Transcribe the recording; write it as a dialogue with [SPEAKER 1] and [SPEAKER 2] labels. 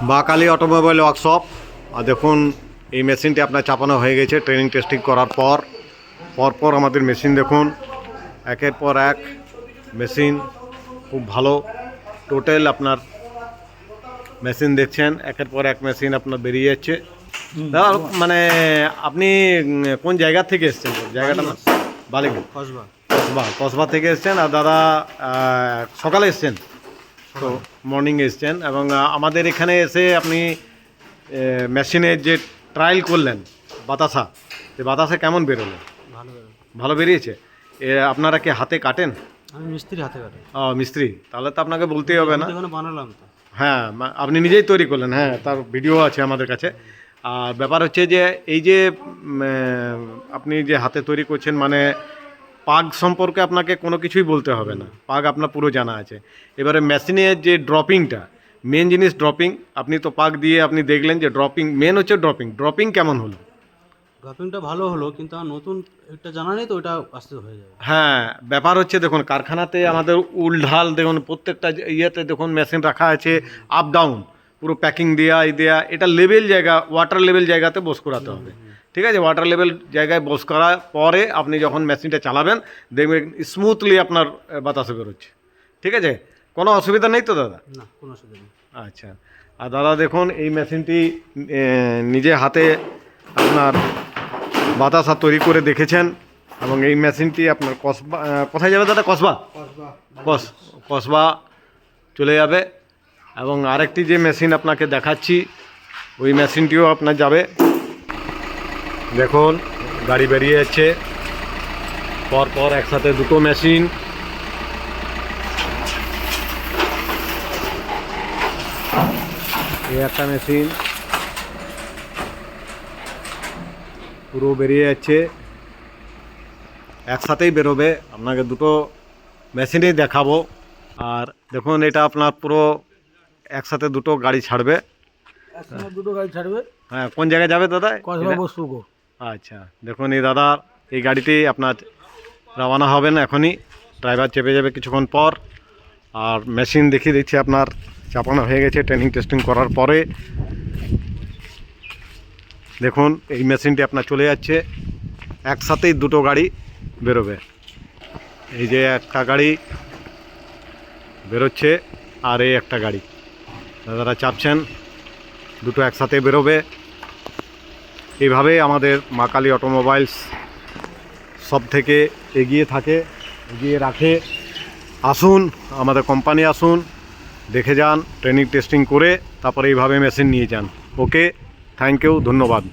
[SPEAKER 1] মা Kali automobile workshop. আর দেখুন এই মেশিনটি আপনার চাপানো হয়ে গেছে ট্রেনিং টেস্টিং করার পর আমাদের মেশিন দেখুন একের পর এক মেশিন খুব ভালো টোটাল আপনার মেশিন দেখছেন একের পর এক মেশিন আপনার বেরিয়ে যাচ্ছে। দাদা মানে আপনি কোন জায়গা থেকে এসছেন? জায়গাটা না বালিগঞ্জ কসবা থেকে এসছেন। আর দাদা সকালে এসছেন তো মর্নিংয়ে এসছেন এবং আমাদের এখানে এসে আপনি মেশিনের যে ট্রায়াল করলেন বাতাসা, সে বাতাসা কেমন বেরোলো? ভালো বেরিয়েছে। আপনারা কি হাতে কাটেন?
[SPEAKER 2] আমি মিস্ত্রি হাতে কাটি।
[SPEAKER 1] মিস্ত্রি, তাহলে তো আপনাকে বলতেই হবে না।
[SPEAKER 2] বানালাম তো।
[SPEAKER 1] হ্যাঁ, আপনি নিজেই তৈরি করলেন। হ্যাঁ, তার ভিডিও আছে আমাদের কাছে। আর ব্যাপার হচ্ছে যে এই যে আপনি যে হাতে তৈরি করছেন মানে পাগ সম্পর্কে আপনাকে কোনো কিছুই বলতে হবে না, পাগ আপনার পুরো জানা আছে। এবারে মেশিনের যে ড্রপিংটা মেন জিনিস, ড্রপিং আপনি তো পাগ দিয়ে আপনি দেখলেন যে ড্রপিং মেন হচ্ছে। ড্রপিং কেমন হলো?
[SPEAKER 2] ড্রপিংটা ভালো হলো, কিন্তু আমার নতুন একটা জানা নেই তো, ওটা আস্তে হয়ে যাবে।
[SPEAKER 1] হ্যাঁ, ব্যাপার হচ্ছে দেখুন কারখানাতে আমাদের উলঢাল দেখুন প্রত্যেকটা ইয়েতে দেখুন মেশিন রাখা আছে আপ ডাউন, পুরো প্যাকিং দেওয়া দেওয়া। এটা লেভেল জায়গা, ওয়াটার লেভেল জায়গাতে বস করাতে হবে। ঠিক আছে, ওয়াটার লেভেল জায়গায় বস করার পরে আপনি যখন মেশিনটা চালাবেন দেখবেন স্মুথলি আপনার বাতাসে বেরোচ্ছে। ঠিক আছে, কোনো অসুবিধা নেই তো দাদা?
[SPEAKER 2] না, কোনো অসুবিধা নেই।
[SPEAKER 1] আচ্ছা, আর দাদা দেখুন এই মেশিনটি নিজে হাতে আপনার বাতাসা তৈরি করে দেখেছেন এবং এই মেশিনটি আপনার কসবা, কোথায় যাবে দাদা? কসবা চলে যাবে। এবং আরেকটি যে মেশিন আপনাকে দেখাচ্ছি ওই মেশিনটিও আপনার যাবে। দেখুন গাড়ি বেরিয়ে যাচ্ছে পর একসাথে দুটো মেশিন। এই একটা মেশিন পুরো বেরিয়ে যাচ্ছে, একসাথেই বেরোবে। আপনাকে দুটো মেশিনেই দেখাবো। আর দেখুন এটা আপনার পুরো একসাথে দুটো গাড়ি ছাড়বে। হ্যাঁ, কোন জায়গায় যাবে দাদা? আচ্ছা, দেখুন এই দাদা এই গাড়িটি আপনার রওনা হবেন এখনই, ড্রাইভার চেপে যাবে কিছুক্ষণ পর। আর মেশিন দেখিয়ে দিচ্ছি আপনার চাপানো হয়ে গেছে ট্রেনিং টেস্টিং করার পরে। দেখুন এই মেশিনটি আপনার চলে যাচ্ছে, একসাথেই দুটো গাড়ি বেরোবে। এই যে একটা গাড়ি বেরোচ্ছে আর এই একটা গাড়ি দাদারা চাপছেন, দুটো একসাথে বেরোবে। এইভাবে আমাদের মা কালী অটোমোবাইলস সব থেকে এগিয়ে রাখে। আসুন আমাদের কোম্পানি, আসুন দেখে যান, ট্রেনিং টেস্টিং করে তারপরে এইভাবে মেশিন নিয়ে যান। ওকে, থ্যাংক ইউ, ধন্যবাদ।